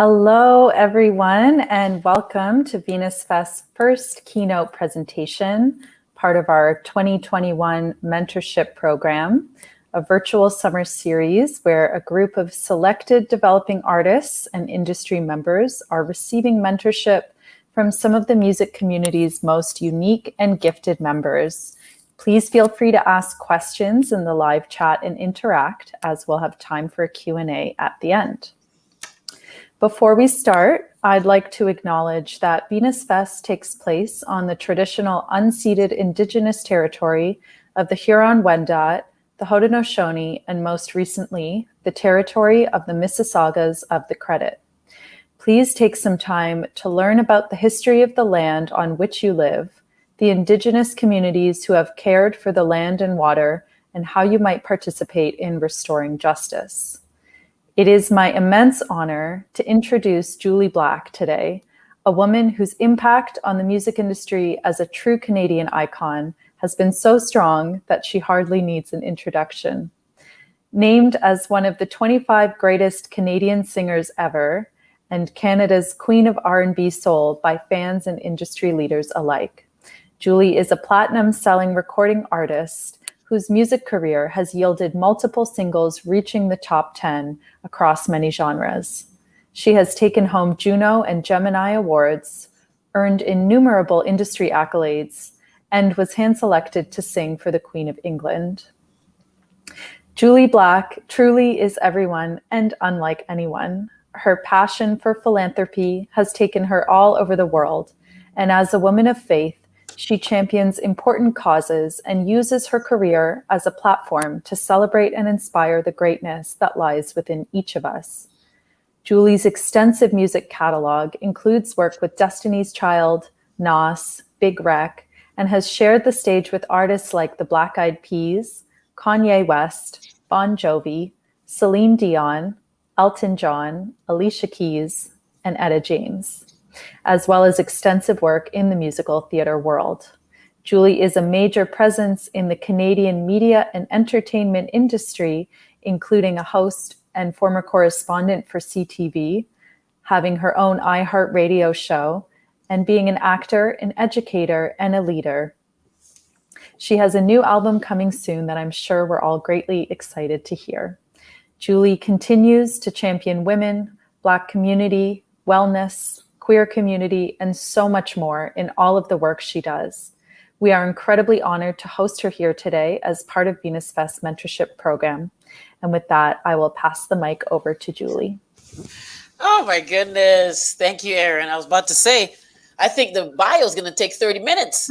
Hello, everyone, and welcome to Venus Fest's first keynote presentation, part of our 2021 Mentorship program, a virtual summer series where a group of selected developing artists and industry members are receiving mentorship from some of the music community's most unique and gifted members. Please feel free to ask questions in the live chat and interact, as we'll have time for a Q&A at the end. Before we start, I'd like to acknowledge that Venus Fest takes place on the traditional unceded Indigenous territory of the Huron-Wendat, the Haudenosaunee, and most recently, the territory of the Mississaugas of the Credit. Please take some time to learn about the history of the land on which you live, the Indigenous communities who have cared for the land and water, and how you might participate in restoring justice. It is my immense honor to introduce JULLY BLACK today, a woman whose impact on the music industry as a true Canadian icon has been so strong that she hardly needs an introduction. Named as one of the 25 greatest Canadian singers ever and Canada's Queen of R&B Soul by fans and industry leaders alike, JULLY is a platinum-selling recording artist whose music career has yielded multiple singles reaching the top 10 across many genres. She has taken home Juno and Gemini Awards, earned innumerable industry accolades, and was hand-selected to sing for the Queen of England. JULLY BLACK truly is everyone and unlike anyone. Her passion for philanthropy has taken her all over the world, and as a woman of faith, she champions important causes and uses her career as a platform to celebrate and inspire the greatness that lies within each of us. JULLY's extensive music catalog includes work with Destiny's Child, Nas, Big Wreck, and has shared the stage with artists like the Black Eyed Peas, Kanye West, Bon Jovi, Celine Dion, Elton John, Alicia Keys, and Etta James, as well as extensive work in the musical theater world. JULLY is a major presence in the Canadian media and entertainment industry, including a host and former correspondent for CTV, having her own iHeartRadio show, and being an actor, an educator, and a leader. She has a new album coming soon that I'm sure we're all greatly excited to hear. JULLY continues to champion women, Black community, wellness, queer community, and so much more in all of the work she does. We are incredibly honored to host her here today as part of Venus Fest Mentorship Program. And with that, I will pass the mic over to JULLY. Oh my goodness. Thank you, Erin. I was about to say, I think the bio is going to take 30 minutes.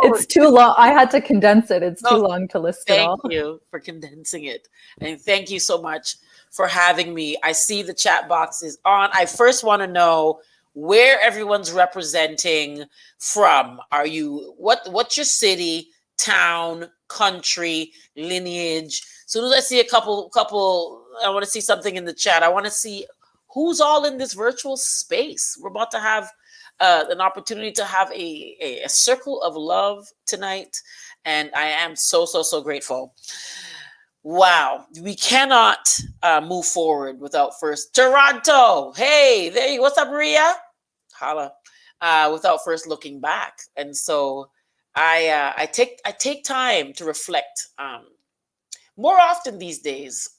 It's too long. I had to condense it. It's too long to list it all. Thank you for condensing it. And thank you so much for having me. I see the chat box is on. I first want to know where everyone's representing from. Are you, what's your city, town, country, lineage? As soon as I see a couple, I want to see something in the chat. I want to see who's all in this virtual space. We're about to have an opportunity to have a circle of love tonight. And I am so grateful. Wow, we cannot move forward without first Toronto. Hey, there you. What's up, Maria? Holla. Without first looking back, and so I take time to reflect more often these days,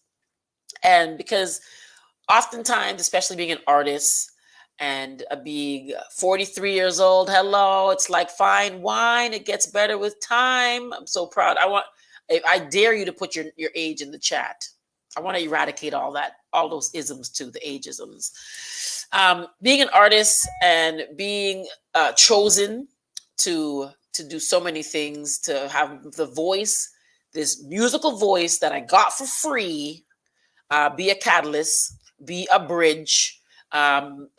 and because oftentimes, especially being an artist and being 43 years old, hello, it's like fine wine. It gets better with time. I'm so proud. I dare you to put your age in the chat. I want to eradicate all those isms too, the ageisms. Being an artist and being chosen to do so many things, to have the voice, this musical voice that I got for free, be a catalyst, be a bridge. Erin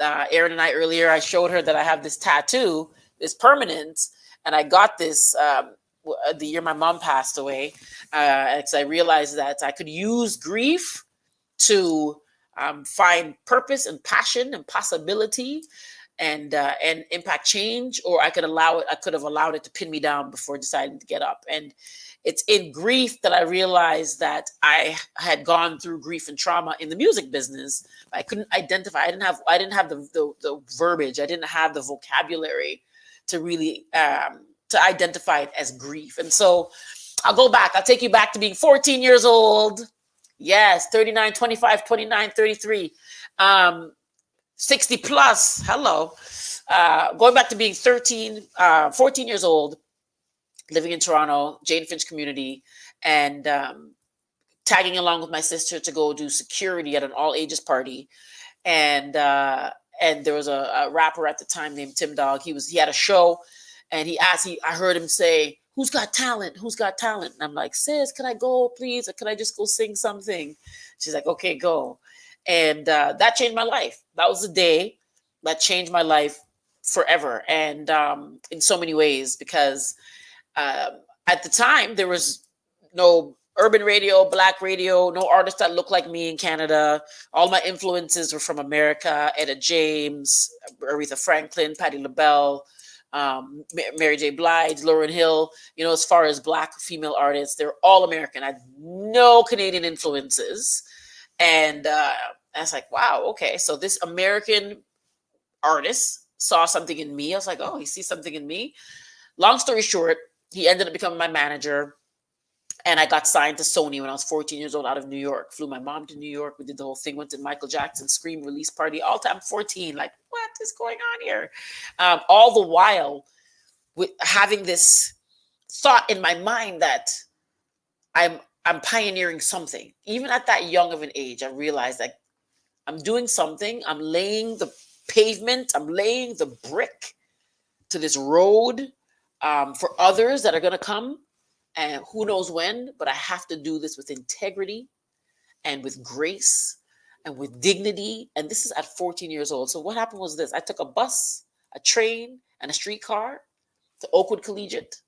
and I earlier, I showed her that I have this tattoo, this permanent, and I got this the year my mom passed away, because I realized that I could use grief to find purpose and passion and possibility. and impact change, or I could have allowed it to pin me down before deciding to get up. And it's in grief that I realized that I had gone through grief and trauma in the music business. I couldn't identify. I didn't have the verbiage. I didn't have the vocabulary to really to identify it as grief. And so I'll go back. I'll take you back to being 14 years old. Yes, 39, 25, 29, 33. 60 plus, hello. Going back to being 14 years old, living in Toronto, Jane Finch community, and tagging along with my sister to go do security at an all ages party. And there was a rapper at the time named Tim Dog. He had a show, and I heard him say, "Who's got talent? Who's got talent?" And I'm like, "Sis, can I go, please? Or can I just go sing something?" She's like, "Okay, go." And that changed my life. That was the day that changed my life forever. And in so many ways, because at the time, there was no urban radio, Black radio, no artists that looked like me in Canada. All my influences were from America: Etta James, Aretha Franklin, Patti LaBelle, Mary J. Blige, Lauryn Hill. As far as Black female artists, they're all American. I had no Canadian influences. And I was like, wow, okay. So this American artist saw something in me. I was like, oh, he sees something in me. Long story short, he ended up becoming my manager. And I got signed to Sony when I was 14 years old out of New York. Flew my mom to New York. We did the whole thing. Went to Michael Jackson's Scream release party. All time 14. Like, what is going on here? All the while with having this thought in my mind that I'm pioneering something. Even at that young of an age, I realized that I'm doing something. I'm laying the pavement. I'm laying the brick to this road for others that are going to come. And who knows when, but I have to do this with integrity and with grace and with dignity. And this is at 14 years old. So what happened was this. I took a bus, a train, and a streetcar to Oakwood Collegiate.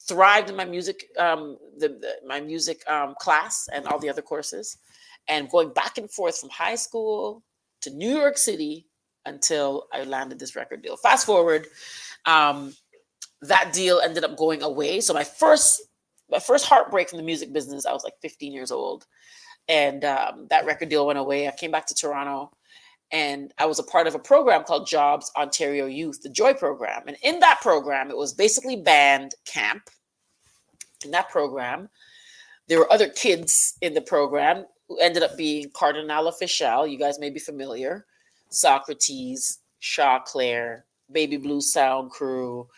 Thrived in my music, my music class and all the other courses, and going back and forth from high school to New York City until I landed this record deal. Fast forward, that deal ended up going away. So my first heartbreak from the music business, I was like 15 years old, and that record deal went away. I came back to Toronto, and I was a part of a program called Jobs Ontario Youth, the Joy program. And in that program, it was basically band camp. In that program, there were other kids in the program who ended up being Cardinal Official. You guys may be familiar. Socrates, Shaw Claire, Baby Blue Sound Crew,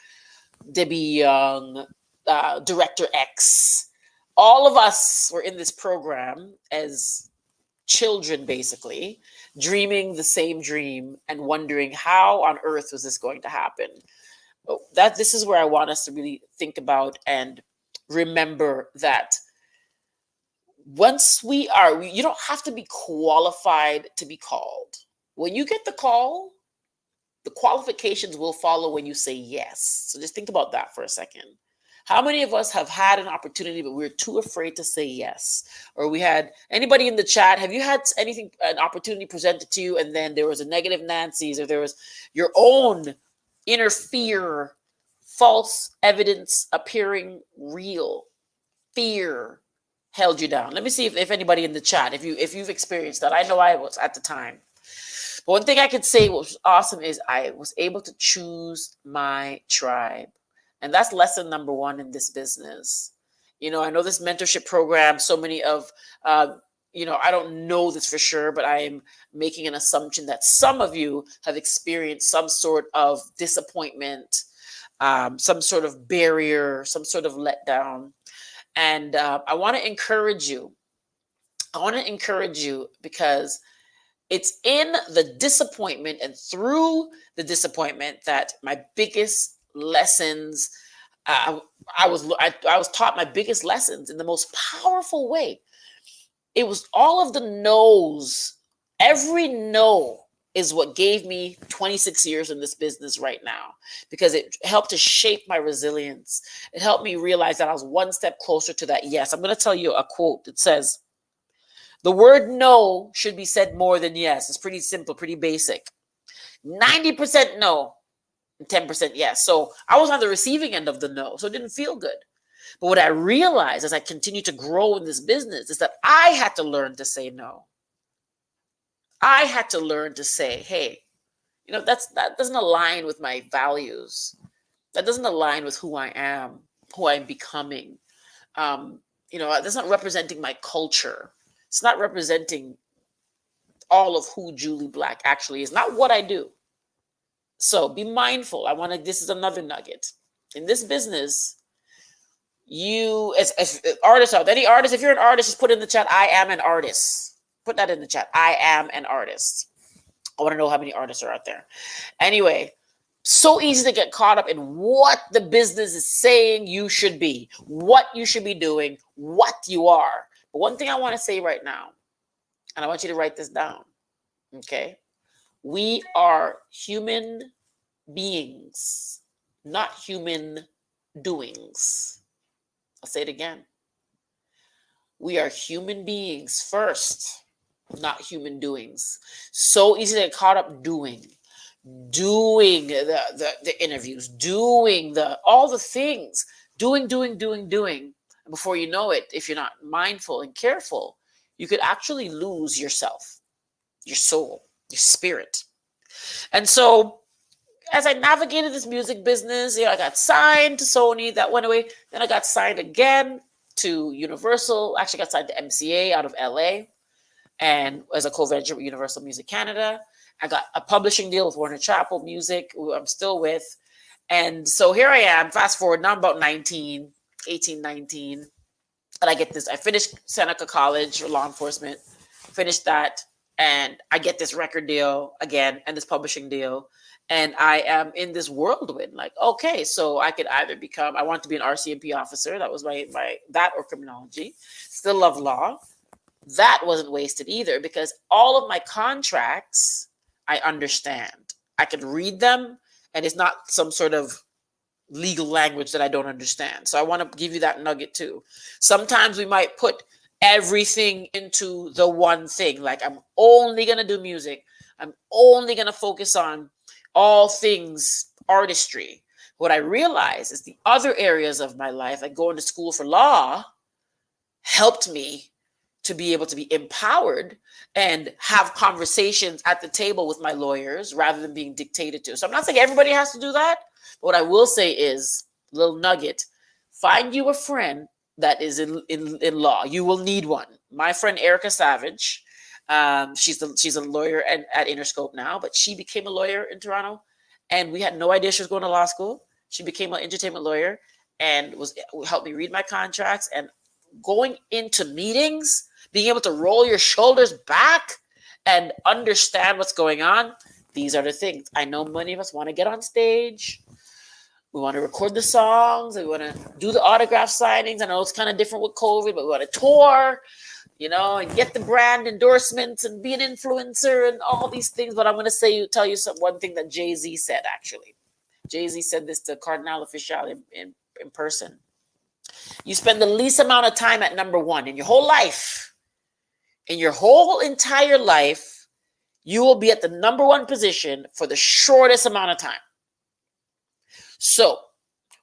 Debbie Young, Director X. All of us were in this program as children, basically, dreaming the same dream and wondering how on earth was this going to happen. This is where I want us to really think about and remember that once you don't have to be qualified to be called. When you get the call, the qualifications will follow when you say yes. So just think about that for a second. How many of us have had an opportunity, but we're too afraid to say yes? Or we had anybody in the chat, have you had an opportunity presented to you, and then there was a negative Nancy's, or there was your own inner fear, false evidence appearing real, fear held you down? Let me see if anybody in the chat, if you've experienced that. I know I was at the time. But one thing I could say was awesome is I was able to choose my tribe. And that's lesson number one in this business. I know this mentorship program, so many of, I don't know this for sure, but I am making an assumption that some of you have experienced some sort of disappointment, some sort of barrier, some sort of letdown. And I want to encourage you. Because it's in the disappointment and through the disappointment that my biggest lessons, I was taught my biggest lessons in the most powerful way. It was all of the no's. Every no is what gave me 26 years in this business right now, because it helped to shape my resilience. It helped me realize that I was one step closer to that yes. I'm going to tell you a quote. It says, "The word no should be said more than yes." It's pretty simple, pretty basic. 90% no, and 10% yes. So I was on the receiving end of the no, so it didn't feel good. But what I realized as I continued to grow in this business is that I had to learn to say no. I had to learn to say, hey, that doesn't align with my values. That doesn't align with who I am, who I'm becoming. That's not representing my culture. It's not representing all of who Julie Black actually is, not what I do. So be mindful. This is another nugget. In this business, you, as artists out, any artist, if you're an artist, just put in the chat, I am an artist. Put that in the chat. I am an artist. I want to know how many artists are out there. Anyway, so easy to get caught up in what the business is saying you should be, what you should be doing, what you are. But one thing I want to say right now, and I want you to write this down, okay? We are human beings, not human doings. I'll say it again. We are human beings first, not human doings. So easy to get caught up doing the interviews, doing all the things, doing. And before you know it, if you're not mindful and careful, you could actually lose yourself, your soul, your spirit. And so as I navigated this music business, I got signed to Sony, that went away. Then I got signed again to Universal, actually got signed to MCA out of LA, and as a co-venture with Universal Music Canada. I got a publishing deal with Warner Chappell Music, who I'm still with. And so here I am, fast forward, now I'm about 18, 19. And I get this, I finished Seneca College for law enforcement, finished that, and I get this record deal again, and this publishing deal. And I am in this whirlwind, like, okay, so I could either I want to be an RCMP officer. That was my that or criminology. Still love law. That wasn't wasted either, because all of my contracts, I understand. I can read them, and it's not some sort of legal language that I don't understand. So I want to give you that nugget too. Sometimes we might put everything into the one thing. Like, I'm only going to do music. I'm only going to focus on all things artistry. What I realize is the other areas of my life, like going to school for law, helped me to be able to be empowered and have conversations at the table with my lawyers rather than being dictated to. So I'm not saying everybody has to do that. But what I will say is, little nugget, find you a friend that is in law. You will need one. My friend Erica Savage, she's a lawyer at Interscope now, but she became a lawyer in Toronto, and we had no idea she was going to law school. She became an entertainment lawyer and helped me read my contracts, and going into meetings, being able to roll your shoulders back and understand what's going on. These are the things. I know many of us want to get on stage. We want to record the songs. We want to do the autograph signings. I know it's kind of different with COVID, but we want to tour, and get the brand endorsements and be an influencer and all these things. But I'm going to tell you one thing that Jay-Z said, actually. Jay-Z said this to Cardinal Official in person. You spend the least amount of time at number one in your whole life. In your whole entire life, you will be at the number one position for the shortest amount of time. So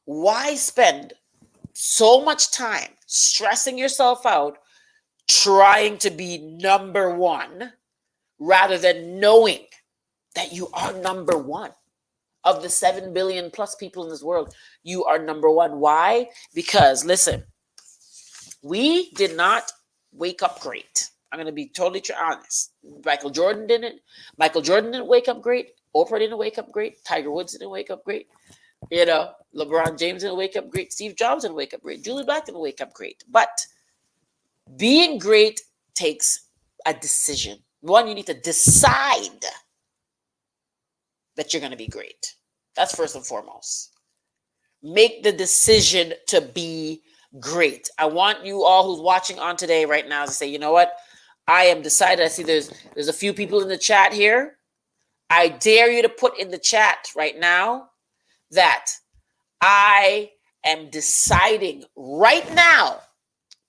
why spend so much time stressing yourself out trying to be number one rather than knowing that you are number one? Of the 7 billion plus people in this world, you are number one. Why? Because, listen, we did not wake up great. I'm going to be totally honest. Michael Jordan didn't wake up great. Oprah didn't wake up great. Tiger Woods didn't wake up great. LeBron James didn't wake up great. Steve Jobs didn't wake up great. Julie Black didn't wake up great. But being great takes a decision. One, you need to decide that you're going to be great. That's first and foremost. Make the decision to be great. I want you all who's watching on today right now to say, you know what? I am decided. I see there's a few people in the chat here. I dare you to put in the chat right now that I am deciding right now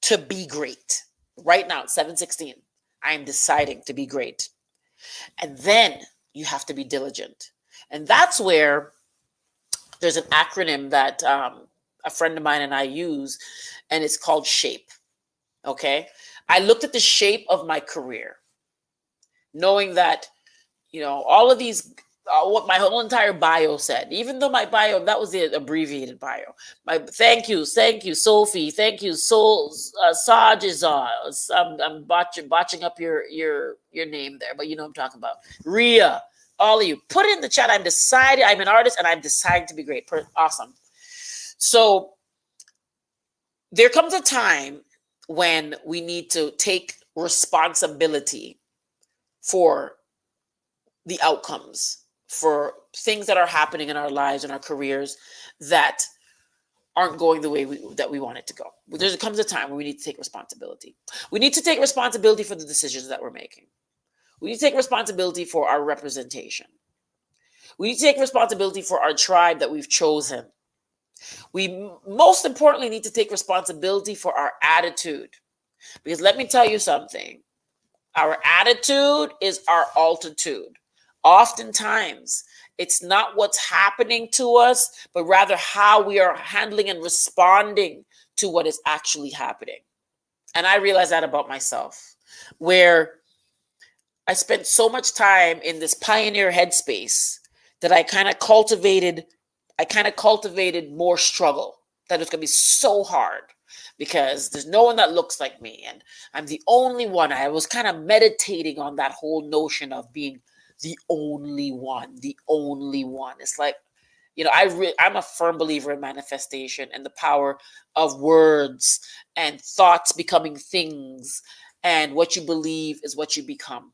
to be great. Right now, 7:16. I am deciding to be great. And then you have to be diligent. And that's where there's an acronym that a friend of mine and I use, and it's called SHAPE. Okay. I looked at the shape of my career, knowing that, all of these, what my whole entire bio said, even though my bio, that was the abbreviated bio. Thank you, Sophie, thank you, Saj is I'm botching up your name there, but you know what I'm talking about. Ria, all of you, put it in the chat. I'm an artist, and I'm deciding to be great. Awesome. So there comes a time when we need to take responsibility for the outcomes, for things that are happening in our lives and our careers that aren't going the way that we want it to go. There comes a time when we need to take responsibility. We need to take responsibility for the decisions that we're making. We need to take responsibility for our representation. We need to take responsibility for our tribe that we've chosen. We most importantly need to take responsibility for our attitude. Because let me tell you something. Our attitude is our altitude. Oftentimes, it's not what's happening to us, but rather how we are handling and responding to what is actually happening. And I realize that about myself, where I spent so much time in this pioneer headspace that I kind of cultivated more struggle, that it's going to be so hard because there's no one that looks like me. And I'm the only one. I was kind of meditating on that whole notion of being the only one. It's like, I'm a firm believer in manifestation and the power of words and thoughts becoming things. And what you believe is what you become.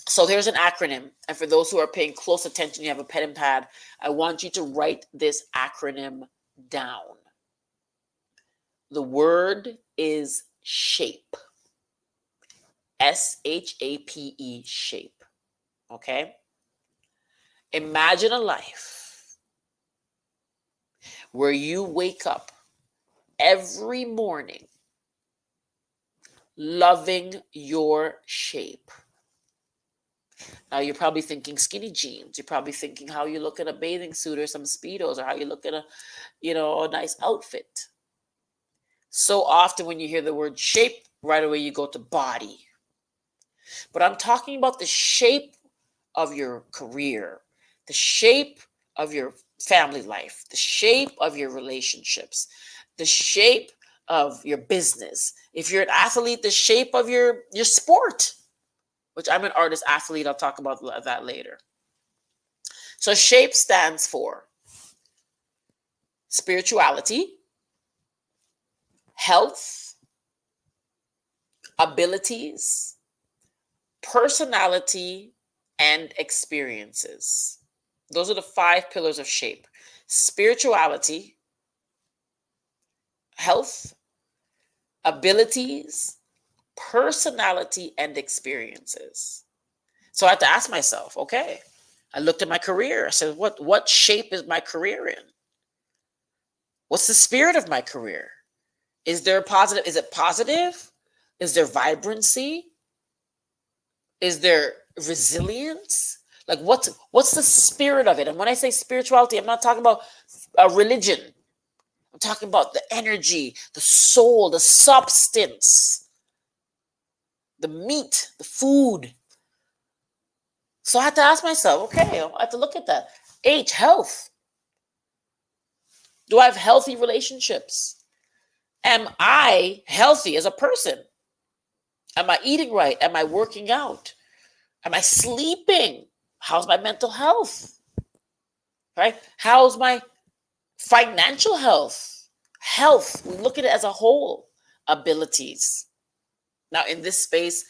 So there's an acronym. And for those who are paying close attention, you have a pen and pad. I want you to write this acronym down. The word is SHAPE. SHAPE, shape. Okay? Imagine a life where you wake up every morning loving your shape. Now, you're probably thinking skinny jeans. You're probably thinking how you look in a bathing suit or some Speedos, or how you look in a nice outfit. So often when you hear the word shape, right away you go to body. But I'm talking about the shape of your career, the shape of your family life, the shape of your relationships, the shape of your business. If you're an athlete, the shape of your sport, which I'm an artist athlete. I'll talk about that later. So SHAPE stands for spirituality, health, abilities, personality, and experiences. Those are the 5 pillars of SHAPE. Spirituality, health, abilities, personality, and experiences. So I had to ask myself, okay, I looked at my career. I said, what shape is my career in? What's the spirit of my career? Is there positive? Is it positive? Is there vibrancy? Is there resilience? Like what's the spirit of it? And when I say spirituality, I'm not talking about a religion. I'm talking about the energy, the soul, the substance, the meat, the food. So I had to ask myself, okay, I have to look at that. H, health. Do I have healthy relationships? Am I healthy as a person? Am I eating right? Am I working out? Am I sleeping? How's my mental health? Right? How's my financial health? Health, we look at it as a whole. Abilities. Now, in this space,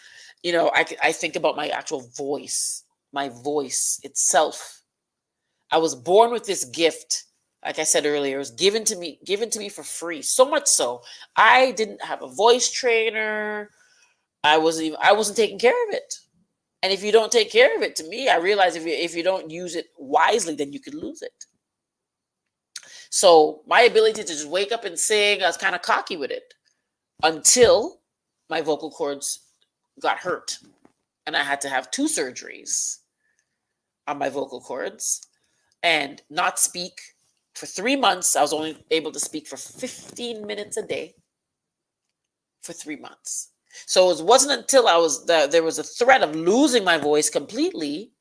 I think about my actual voice, my voice itself. I was born with this gift. Like I said earlier, it was given to me for free. So much so, I didn't have a voice trainer. I wasn't taking care of it. And if you don't take care of it, to me, I realize if you don't use it wisely, then you could lose it. So my ability to just wake up and sing, I was kind of cocky with it until my vocal cords got hurt. And I had to have 2 surgeries. on my vocal cords and not speak. For 3 months, I was only able to speak for 15 minutes a day for 3 months. So it wasn't until there was a threat of losing my voice completely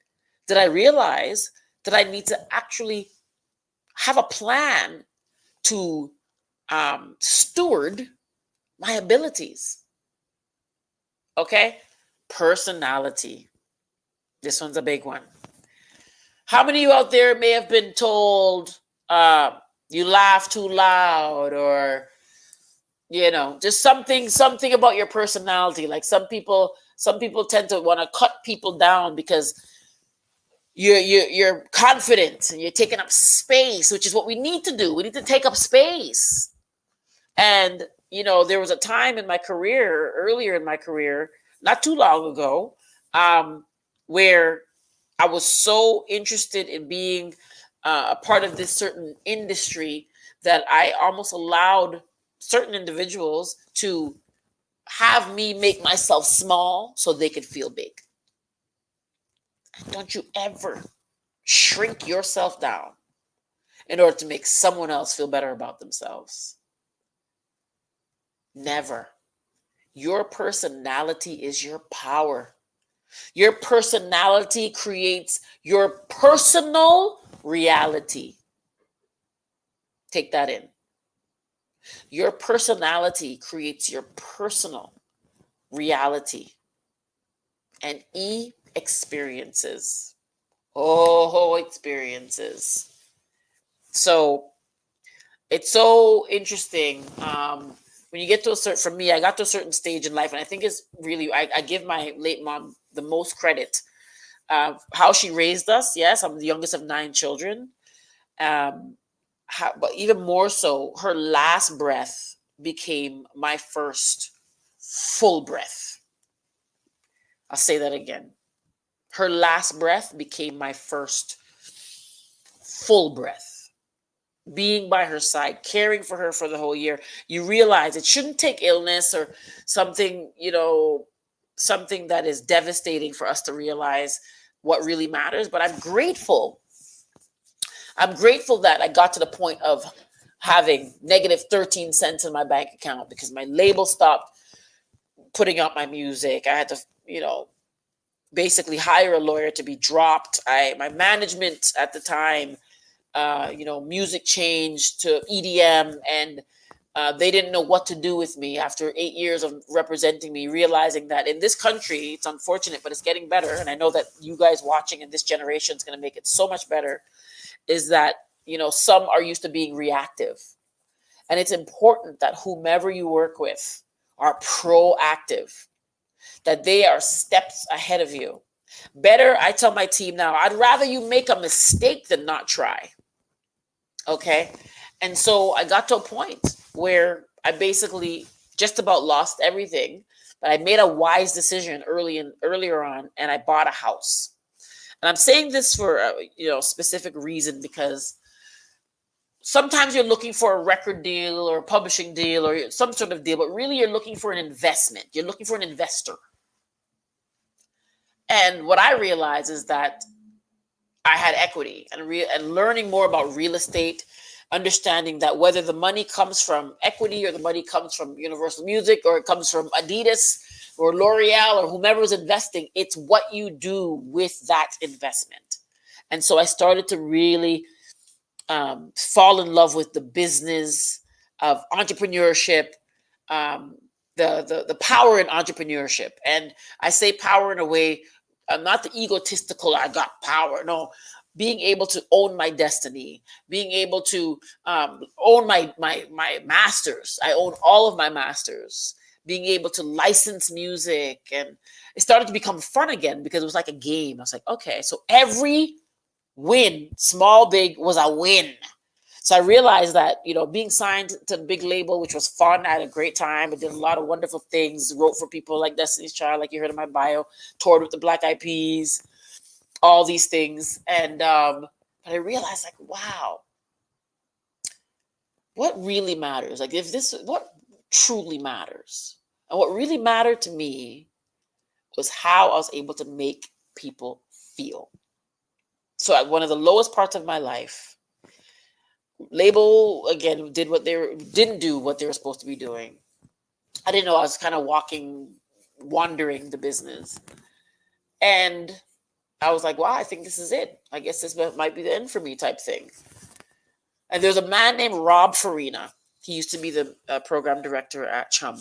that I realized that I need to actually have a plan to steward my abilities. Okay? Personality. This one's a big one. How many of you out there may have been told you laugh too loud, or just something about your personality? Like some people tend to want to cut people down because you're confident and you're taking up space, which is what we need to do. We need to take up space. And there was a time in my career, earlier in my career, not too long ago, where I was so interested in being a part of this certain industry that I almost allowed certain individuals to have me make myself small so they could feel big. Don't you ever shrink yourself down in order to make someone else feel better about themselves. Never. Your personality is your power. Your personality creates your personal reality. Take that in. Your personality creates your personal reality. And experiences. Oh, experiences. So it's so interesting. When you get to for me, I got to a certain stage in life, and I think it's really, I give my late mom the most credit. How she raised us. Yes, I'm the youngest of 9 children. But even more so, her last breath became my first full breath. I'll say that again. Her last breath became my first full breath. Being by her side, caring for her for the whole year. You realize it shouldn't take illness or something, something that is devastating for us to realize what really matters. But I'm grateful. I'm grateful that I got to the point of having negative 13 cents in my bank account because my label stopped putting out my music. I had to, basically hire a lawyer to be dropped. My management at the time, music changed to EDM, and they didn't know what to do with me after 8 years of representing me, realizing that in this country, it's unfortunate, but it's getting better. And I know that you guys watching in this generation is going to make it so much better, is that, some are used to being reactive. And it's important that whomever you work with are proactive, that they are steps ahead of you. Better, I tell my team now, I'd rather you make a mistake than not try. Okay. And so I got to a point where I basically just about lost everything, but I made a wise decision earlier on, and I bought a house. And I'm saying this for a specific reason, because sometimes you're looking for a record deal or a publishing deal or some sort of deal, but really you're looking for an investment. You're looking for an investor. And what I realized is that I had equity, and learning more about real estate, understanding that whether the money comes from equity or the money comes from Universal Music or it comes from Adidas or L'Oreal or whomever is investing, it's what you do with that investment. And so I started to really fall in love with the business of entrepreneurship, the power in entrepreneurship. And I say power in a way, not the egotistical, I got power. No, being able to own my destiny, being able to own my masters. I own all of my masters. Being able to license music. And it started to become fun again because it was like a game. I was like, okay, so every win, small, big, was a win. So I realized that, being signed to the big label, which was fun, I had a great time. I did a lot of wonderful things, wrote for people like Destiny's Child, like you heard in my bio, toured with the Black Eyed Peas, all these things. And but I realized, like, wow, what really matters? Like, what truly matters? And what really mattered to me was how I was able to make people feel. So at one of the lowest parts of my life, label again didn't do what they were supposed to be doing. I didn't know. I was kind of wandering the business, and I was like, wow, I think this is it. I guess this might be the end for me type thing. And there's a man named Rob Farina. He used to be the program director at Chum.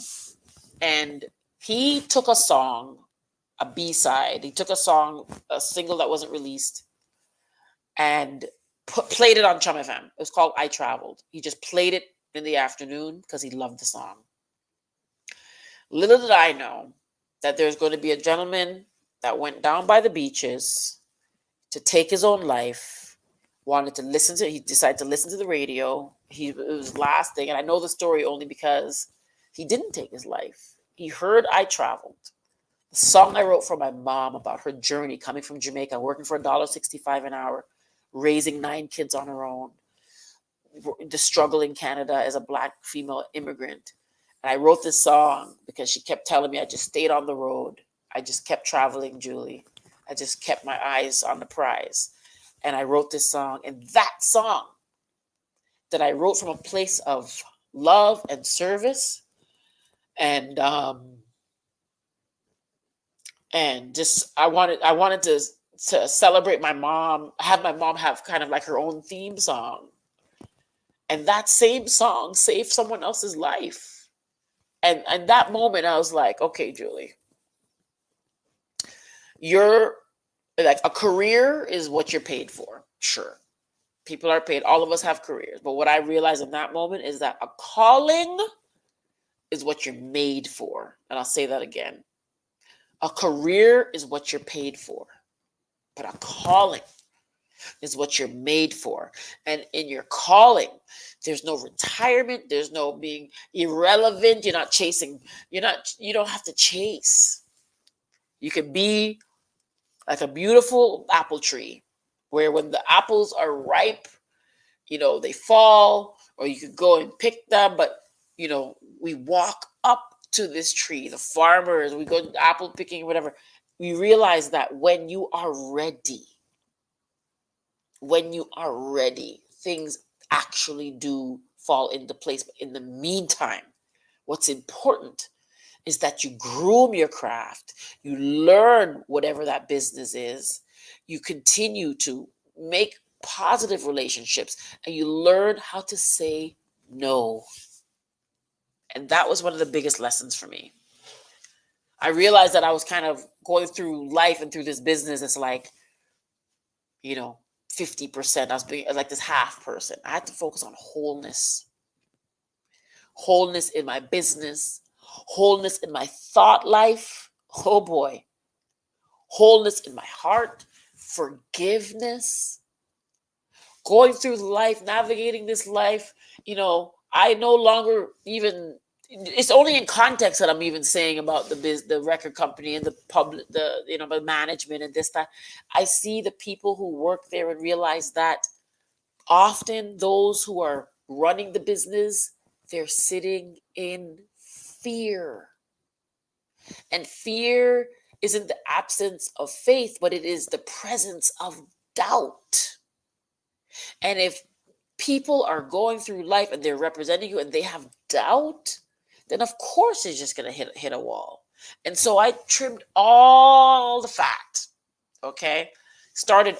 And he took a song, a B-side. He took a song, a single that wasn't released, and played it on Chum FM. It was called I Traveled. He just played it in the afternoon because he loved the song. Little did I know that there's going to be a gentleman that went down by the beaches to take his own life, he decided to listen to the radio. It was his last thing. And I know the story only because he didn't take his life. He heard I Traveled, the song I wrote for my mom about her journey coming from Jamaica, working for $1.65 an hour, raising 9 kids on her own, the struggle in Canada as a Black female immigrant. And I wrote this song because she kept telling me I just stayed on the road. I just kept traveling, Julie. I just kept my eyes on the prize. And I wrote this song. And that song that I wrote from a place of love and service and just I wanted to celebrate my mom, have my mom have kind of like her own theme song. And that same song saved someone else's life. And that moment I was like, okay, Julie, you're like, a career is what you're paid for. Sure. People are paid. All of us have careers. But what I realized in that moment is that a calling is what you're made for. And I'll say that again. A career is what you're paid for. But a calling is what you're made for. And in your calling, there's no retirement. There's no being irrelevant. You're not chasing. You don't have to chase. You can be like a beautiful apple tree where when the apples are ripe, they fall, or you could go and pick them. But, we walk up to this tree, the farmers, we go apple picking, whatever. We realize that when you are ready, things actually do fall into place. But in the meantime, what's important is that you groom your craft, you learn whatever that business is, you continue to make positive relationships, and you learn how to say no. And that was one of the biggest lessons for me. I realized that I was kind of going through life and through this business. It's like, 50%. I was being like this half person. I had to focus on wholeness in my business, wholeness in my thought life. Oh boy. Wholeness in my heart, forgiveness, going through life, navigating this life. I no longer even, it's only in context that I'm even saying about the record company and the public, the management and this, that. I see the people who work there and realize that often those who are running the business, they're sitting in fear. And fear isn't the absence of faith, but it is the presence of doubt. And if people are going through life and they're representing you and they have doubt, then of course it's just going to hit a wall. And so I trimmed all the fat. Okay.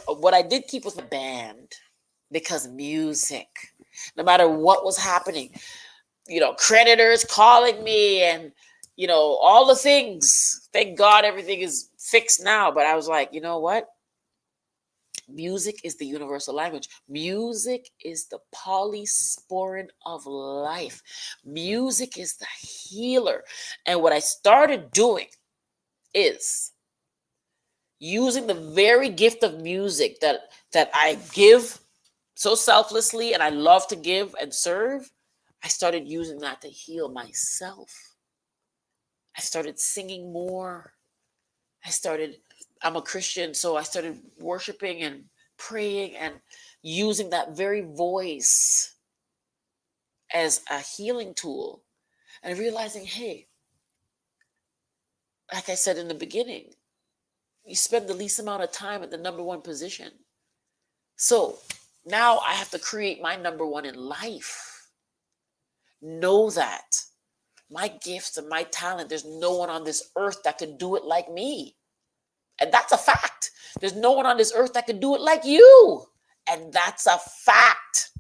What I did keep was the band, because music, no matter what was happening, creditors calling me and, all the things. Thank God everything is fixed now. But I was like, you know what? Music is the universal language. Music is the polysporin of life. Music is the healer. And what I started doing is using the very gift of music that I give so selflessly and I love to give and serve. I started using that to heal myself. I started singing more. I'm a Christian, so I started worshiping and praying and using that very voice as a healing tool, and realizing, hey, like I said in the beginning, you spend the least amount of time at the number one position. So now I have to create my number one in life. Know that my gifts and my talent, there's no one on this earth that can do it like me. And that's a fact. There's no one on this earth that can do it like you. And that's a fact.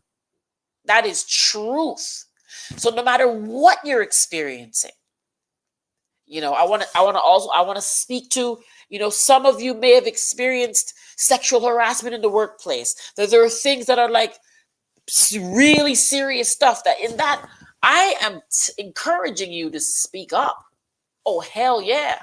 That is truth. So no matter what you're experiencing, I want to speak to, some of you may have experienced sexual harassment in the workplace. There are things that are like really serious stuff that I am encouraging you to speak up. Oh, hell yeah.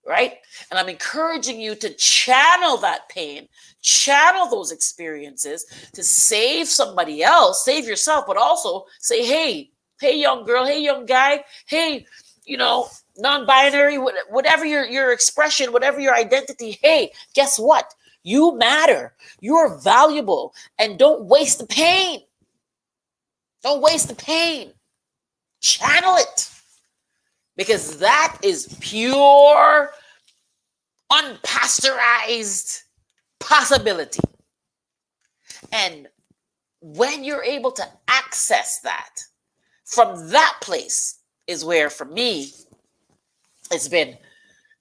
Right? And I'm encouraging you to channel that pain, channel those experiences to save somebody else, save yourself, but also say, hey, young girl, hey, young guy, hey, non-binary, whatever your expression, whatever your identity, hey, guess what? You matter. You're valuable. And don't waste the pain. Don't waste the pain. Channel it. Because that is pure, unpasteurized possibility. And when you're able to access that, from that place is where, for me, it's been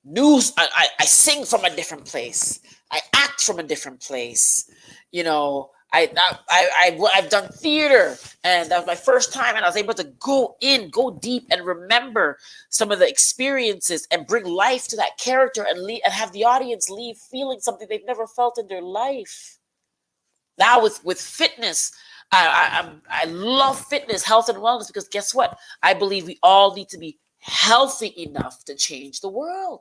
news. I sing from a different place. I act from a different place. I've done theater, and that was my first time, and I was able to go deep and remember some of the experiences and bring life to that character and have the audience leave feeling something they've never felt in their life. Now with fitness, I love fitness, health and wellness, because guess what? I believe we all need to be healthy enough to change the world.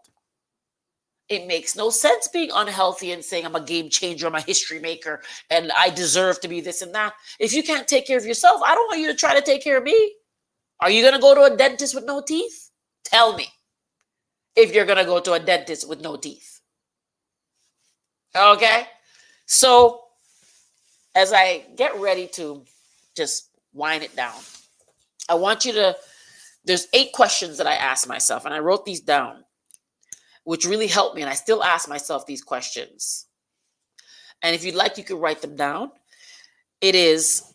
It makes no sense being unhealthy and saying I'm a game changer, I'm a history maker, and I deserve to be this and that. If you can't take care of yourself, I don't want you to try to take care of me. Are you going to go to a dentist with no teeth? Tell me if you're going to go to a dentist with no teeth. Okay? So as I get ready to just wind it down, I want you to, there's 8 questions that I asked myself, and I wrote these down, which really helped me. And I still ask myself these questions. And if you'd like, you could write them down. It is,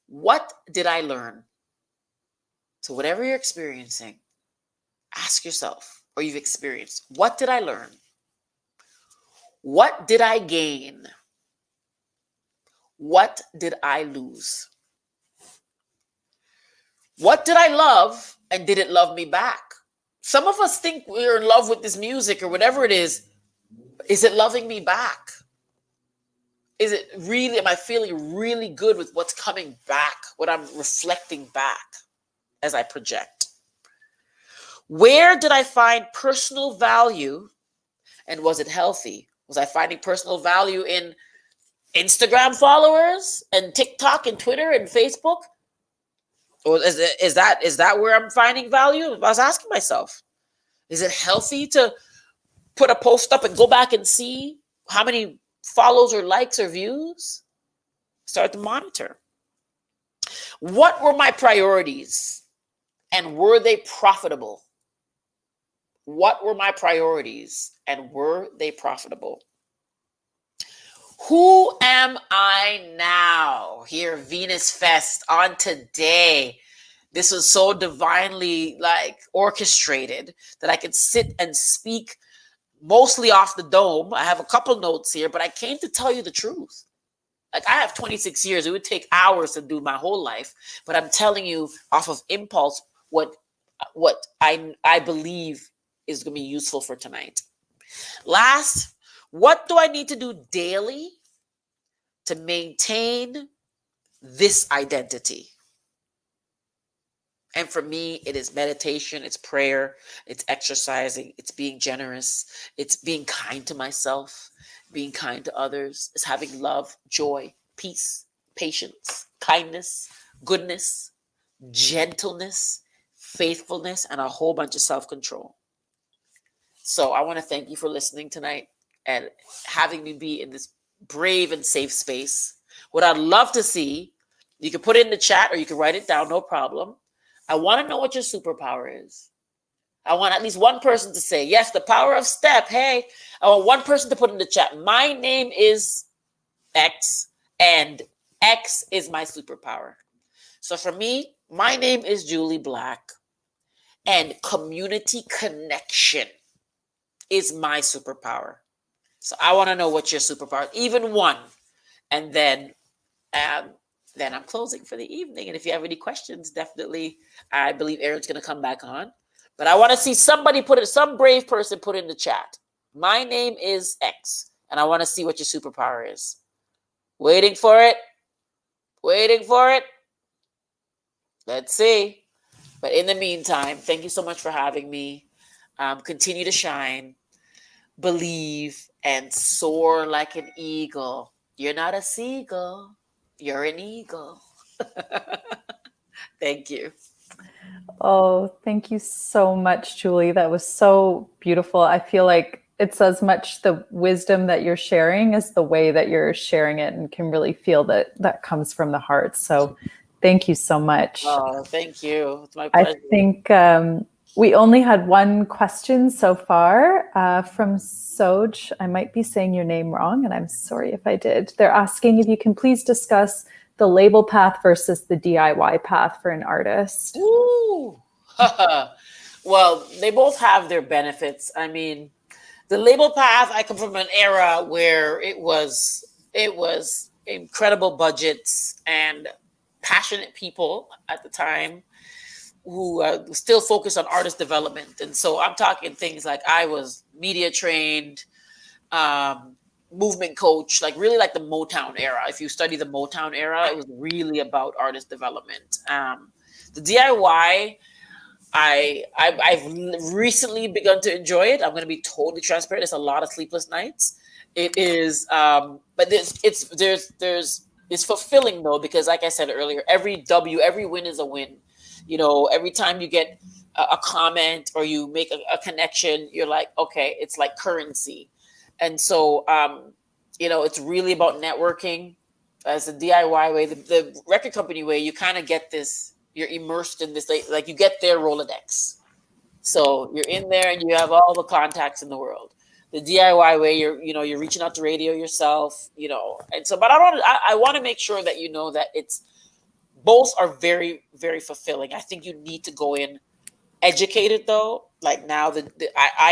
what did I learn? So whatever you're experiencing, ask yourself, or you've experienced, what did I learn? What did I gain? What did I lose? What did I love, and did it love me back? Some of us think we're in love with this music or whatever it is. Is it loving me back? Is it really, am I feeling really good with what's coming back, what I'm reflecting back as I project? Where did I find personal value, and was it healthy? Was I finding personal value in Instagram followers and TikTok and Twitter and Facebook? Or is that where I'm finding value? I was asking myself, is it healthy to put a post up and go back and see how many follows or likes or views? Start to monitor. What were my priorities, and were they profitable? What were my priorities, and were they profitable? Who am I now? Here, Venus Fest on today. This was so divinely orchestrated that I could sit and speak mostly off the dome. I have a couple notes here, but I came to tell you the truth. I have 26 years. It would take hours to do my whole life, but I'm telling you off of impulse what I believe is going to be useful for tonight. Last, what do I need to do daily to maintain this identity? And for me, it is meditation, it's prayer, it's exercising, it's being generous, it's being kind to myself, being kind to others, it's having love, joy, peace, patience, kindness, goodness, gentleness, faithfulness, and a whole bunch of self-control. So I want to thank you for listening tonight and having me be in this brave and safe space. What I'd love to see, you can put it in the chat or you can write it down, no problem. I want to know what your superpower is. I want at least one person to say, yes, the power of step. Hey, I want one person to put in the chat, my name is X, and X is my superpower. So for me, my name is Julie Black, and community connection is my superpower. So I want to know what your superpower, even one, and um, then I'm closing for the evening. And if you have any questions, definitely, I believe Aaron's going to come back on. But I want to see somebody some brave person put in the chat. My name is X, and I want to see what your superpower is. Waiting for it. Waiting for it. Let's see. But in the meantime, thank you so much for having me. Continue to shine, believe, and soar like an eagle. You're not a seagull. You're an eagle. Thank you. Oh, thank you so much, Julie. That was so beautiful. I feel like it's as much the wisdom that you're sharing as the way that you're sharing it, and can really feel that that comes from the heart. So thank you so much. Oh, thank you. It's my pleasure. I think we only had one question so far from Soj. I might be saying your name wrong, and I'm sorry if I did. They're asking if you can please discuss the label path versus the DIY path for an artist. Ooh. Well, they both have their benefits. I mean, the label path, I come from an era where it was incredible budgets and passionate people at the time who still focus on artist development. And so I'm talking things like I was media trained, movement coach, like really like the Motown era. If you study the Motown era, it was really about artist development. The DIY, I've recently begun to enjoy it. I'm going to be totally transparent. It's a lot of sleepless nights. It is, but it's fulfilling though, because like I said earlier, every win is a win. You know, every time you get a comment or you make a connection, you're like, okay, it's like currency. And so, you know, it's really about networking. As the DIY way, the record company way, you kind of get this, you're immersed in this, like you get their Rolodex. So you're in there and you have all the contacts in the world. The DIY way, you're reaching out to radio yourself, you know. And so, but I want to make sure that you know that both are very, very fulfilling. I think you need to go in educated though. Like now I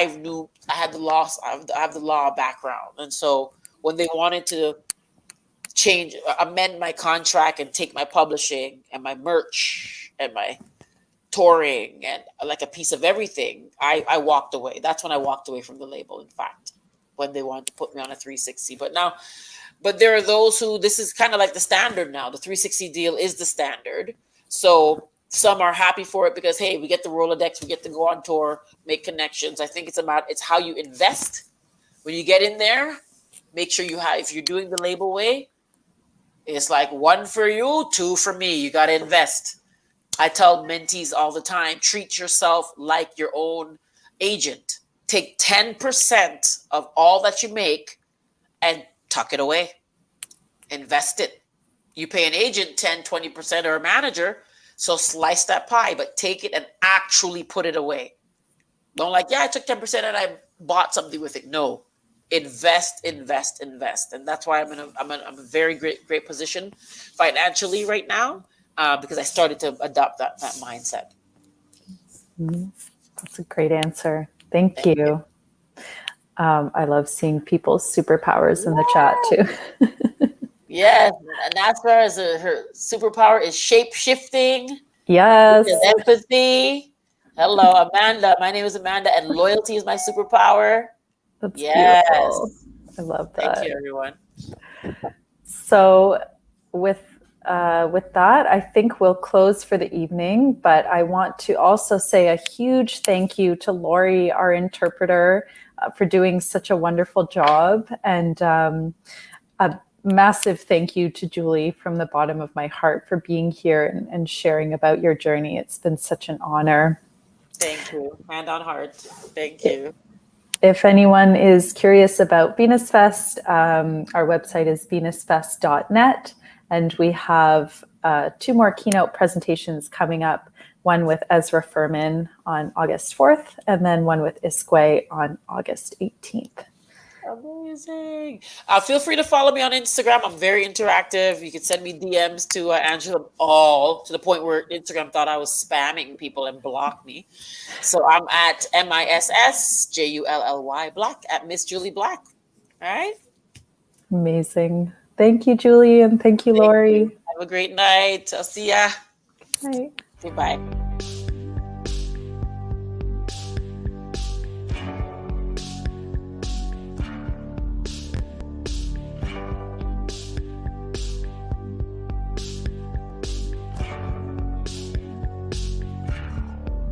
have the law background. And so when they wanted to amend my contract and take my publishing and my merch and my touring and like a piece of everything, I walked away. That's when I walked away from the label, in fact, when they wanted to put me on a 360. But there are those who, this is kind of like the standard now. The 360 deal is the standard. So some are happy for it because, hey, we get the Rolodex, we get to go on tour, make connections. I think it's how you invest. When you get in there, make sure if you're doing the label way, it's like 1 for you, 2 for me. You got to invest. I tell mentees all the time, treat yourself like your own agent. Take 10% of all that you make and tuck it away. Invest it. You pay an agent 10, 20% or a manager, so slice that pie, but take it and actually put it away. Don't like, yeah, I took 10% and I bought something with it. No. Invest. And that's why I'm in a very great position financially right now, because I started to adopt that mindset. That's a great answer. Thank you. I love seeing people's superpowers in the chat too. Yes, Nasra her superpower is shape shifting. Yes. Empathy. Hello, Amanda. My name is Amanda, and loyalty is my superpower. That's beautiful. I love that. Thank you, everyone. So with that, I think we'll close for the evening, but I want to also say a huge thank you to Lori, our interpreter, for doing such a wonderful job, and a massive thank you to Julie from the bottom of my heart for being here and sharing about your journey. It's been such an honor. Thank you. Hand on heart. Thank you. If anyone is curious about Venus Fest, our website is venusfest.net, and we have 2 more keynote presentations coming up, one with Ezra Furman on August 4th, and then one with Isque on August 18th. Amazing. Feel free to follow me on Instagram. I'm very interactive. You can send me DMs to Angela, all to the point where Instagram thought I was spamming people and blocked me. So I'm at MISSJULLY Black at Miss Julie Black. All right. Amazing. Thank you, Julie, and thank you, Thank Lori. you. Have a great night. I'll see ya. Bye. Goodbye.